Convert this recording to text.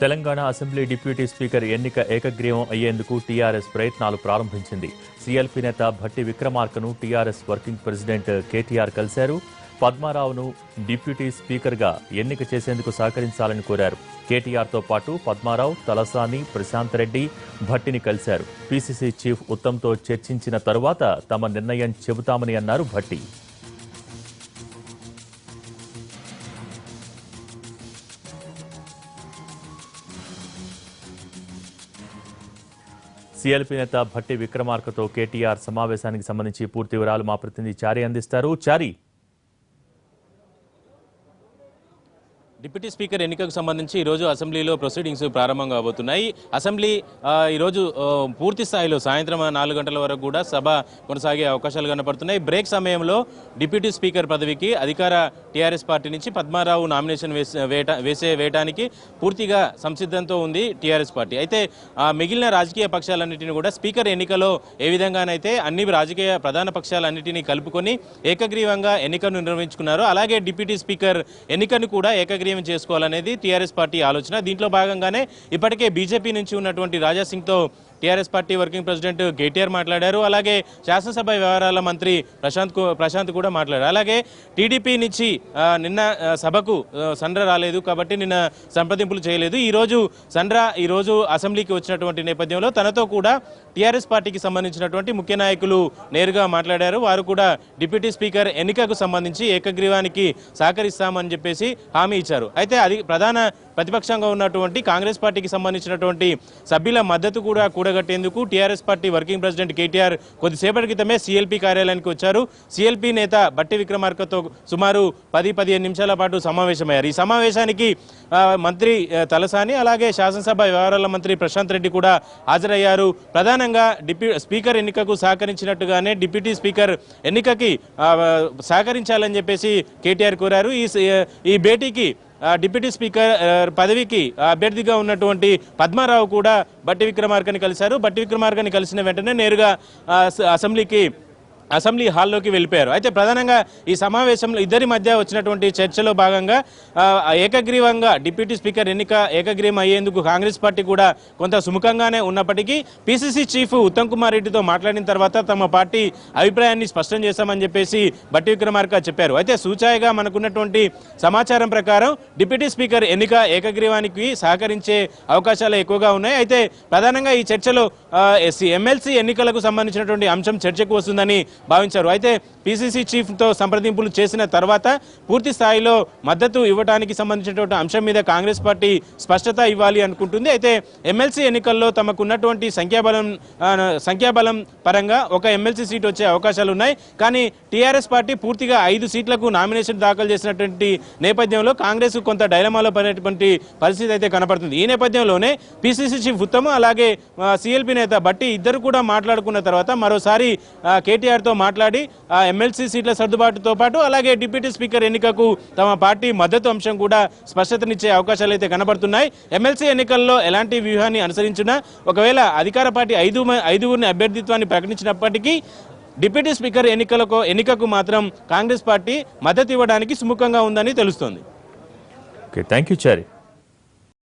Telangana assembly deputy speaker ఎన్నిక ఏకగ్రీవం అయ్యేందుకు టీఆర్ఎస్ ప్రయత్నాలు ప్రారంభించింది. సీఎల్పీ నేత భట్టి విక్రమార్కను టీఆర్ఎస్ వర్కింగ్ ప్రెసిడెంట్ కేటీఆర్ కలిశారు. పద్మారావును డిప్యూటీ స్పీకర్గా ఎన్నిక చేసేందుకు సహకరించాలని కోరారు. కేటీఆర్తో పాటు పద్మారావు, తలసాని, ప్రశాంత్ రెడ్డి, భట్టిని కలిశారు. పీసీసీ చీఫ్ ఉత్తమ్తో చర్చించిన తరువాత తమ నిర్ణయం చెబుతామని అన్నారు భట్టి. సీఎల్పీ నేత భట్టి విక్రమార్కతో కేటీఆర్ సమావేశానికి సంబంధించి పూర్తి వివరాలు మా ప్రతినిధి చారి అందిస్తారు. చారి, డిప్యూటీ స్పీకర్ ఎన్నికకు సంబంధించి ఈరోజు అసెంబ్లీలో ప్రొసీడింగ్స్ ప్రారంభం కాబోతున్నాయి. అసెంబ్లీ ఈరోజు పూర్తి స్థాయిలో సాయంత్రం 4 గంటల వరకు కూడా సభ కొనసాగే అవకాశాలు కనపడుతున్నాయి. బ్రేక్ సమయంలో డిప్యూటీ స్పీకర్ పదవికి అధికార టీఆర్ఎస్ పార్టీ నుంచి పద్మారావు నామినేషన్ వేయడానికి పూర్తిగా సంసిద్ధంతో ఉంది టీఆర్ఎస్ పార్టీ. అయితే మిగిలిన రాజకీయ పక్షాలన్నింటినీ కూడా స్పీకర్ ఎన్నికలో ఏ విధంగానైతే అన్ని రాజకీయ ప్రధాన పక్షాలన్నింటినీ కలుపుకొని ఏకగ్రీవంగా ఎన్నికను నిర్వహించుకున్నారో అలాగే డిప్యూటీ స్పీకర్ ఎన్నికను కూడా ఏకగ్రీవం చేసుకోవాలనేది టీఆర్ఎస్ పార్టీ ఆలోచన. దీంట్లో భాగంగానే ఇప్పటికే బీజేపీ నుంచి ఉన్నటువంటి రాజాసింగ్తో TRS party working president KTR మాట్లాడారు. అలాగే శాసనసభ వ్యవహారాల మంత్రి ప్రశాంత్ కూడా మాట్లాడారు. అలాగే టీడీపీ నుంచి నిన్న సభకు సండ్ర రాలేదు కాబట్టి నిన్న సంప్రదింపులు చేయలేదు. ఈరోజు అసెంబ్లీకి వచ్చినటువంటి నేపథ్యంలో తనతో కూడా టీఆర్ఎస్ పార్టీకి సంబంధించినటువంటి ముఖ్య నాయకులు నేరుగా మాట్లాడారు. వారు కూడా డిప్యూటీ స్పీకర్ ఎన్నికకు సంబంధించి ఏకగ్రీవానికి సహకరిస్తామని చెప్పేసి హామీ ఇచ్చారు. అయితే అది ప్రధాన ప్రతిపక్షంగా ఉన్నటువంటి కాంగ్రెస్ పార్టీకి సంబంధించినటువంటి సభ్యుల మద్దతు కూడా కూడగట్టేందుకు TRS party working president KTR కొద్దిసేపటి క్రితమే సీఎల్పీ కార్యాలయానికి వచ్చారు. సీఎల్పీ నేత భట్టి విక్రమార్కతో సుమారు 10-15 నిమిషాల పాటు సమావేశమయ్యారు. ఈ సమావేశానికి మంత్రి తలసాని అలాగే శాసనసభ వ్యవహారాల మంత్రి ప్రశాంత్ రెడ్డి కూడా హాజరయ్యారు. ప్రధానంగా స్పీకర్ ఎన్నికకు సహకరించినట్టుగానే డిప్యూటీ స్పీకర్ ఎన్నికకి సహకరించాలని చెప్పేసి కేటీఆర్ కోరారు. ఈ భేటీకి డిప్యూటీ స్పీకర్ పదవికి అభ్యర్థిగా ఉన్నటువంటి పద్మారావు కూడా భట్టి విక్రమార్కని కలిశారు. భట్టి విక్రమార్కని కలిసిన వెంటనే నేరుగా అసెంబ్లీ హాల్లోకి వెళ్ళిపోయారు. అయితే ప్రధానంగా ఈ సమావేశంలో ఇద్దరి మధ్య వచ్చినటువంటి చర్చలో భాగంగా ఏకగ్రీవంగా డిప్యూటీ స్పీకర్ ఎన్నిక ఏకగ్రీవం అయ్యేందుకు కాంగ్రెస్ పార్టీ కూడా కొంత సుముఖంగానే ఉన్నప్పటికీ పీసీసీ చీఫ్ ఉత్తమ్ కుమార్ రెడ్డితో మాట్లాడిన తర్వాత తమ పార్టీ అభిప్రాయాన్ని స్పష్టం చేశామని చెప్పేసి భట్టి విక్రమార్క చెప్పారు. అయితే సూచాయిగా మనకున్నటువంటి సమాచారం ప్రకారం డిప్యూటీ స్పీకర్ ఎన్నిక ఏకగ్రీవానికి సహకరించే అవకాశాలు ఎక్కువగా ఉన్నాయి. అయితే ప్రధానంగా ఈ చర్చలో ఎమ్మెల్సీ ఎన్నికలకు సంబంధించినటువంటి అంశం చర్చకు వస్తుందని భావించారు. అయితే పీసీసీ చీఫ్తో సంప్రదింపులు చేసిన తర్వాత పూర్తి స్థాయిలో మద్దతు ఇవ్వడానికి సంబంధించినటువంటి అంశం మీద కాంగ్రెస్ పార్టీ స్పష్టత ఇవ్వాలి అనుకుంటుంది. అయితే ఎమ్మెల్సీ ఎన్నికల్లో తమకున్నటువంటి సంఖ్యాబలం పరంగా ఒక ఎమ్మెల్సీ సీట్ వచ్చే అవకాశాలు ఉన్నాయి. కానీ టీఆర్ఎస్ పార్టీ పూర్తిగా 5 సీట్లకు నామినేషన్ దాఖలు చేసినటువంటి నేపథ్యంలో కాంగ్రెస్ కొంత డైలమాలో పడినటువంటి పరిస్థితి అయితే కనపడుతుంది. ఈ నేపథ్యంలోనే పీసీసీ చీఫ్ ఉత్తమ్ అలాగే సీఎల్పీ నేత భట్టి ఇద్దరు కూడా మాట్లాడుకున్న తర్వాత మరోసారి కేటీఆర్తో మాట్లాడి ఎమ్మెల్సీ సీట్ల సర్దుబాటుతో పాటు అలాగే డిప్యూటీ స్పీకర్ ఎన్నికకు తమ పార్టీ మద్దతు అంశం కూడా స్పష్టతనిచ్చే అవకాశాలు అయితే కనబడుతున్నాయి. ఎమ్మెల్సీ ఎన్నికల్లో ఎలాంటి వ్యూహాన్ని అనుసరించినా ఒకవేళ అధికార పార్టీ 5గురిని అభ్యర్థిత్వాన్ని ప్రకటించినప్పటికీ డిప్యూటీ స్పీకర్ ఎన్నికకు మాత్రం కాంగ్రెస్ పార్టీ మద్దతు ఇవ్వడానికి సుముఖంగా ఉందని తెలుస్తోంది. Okay, thank you Chari.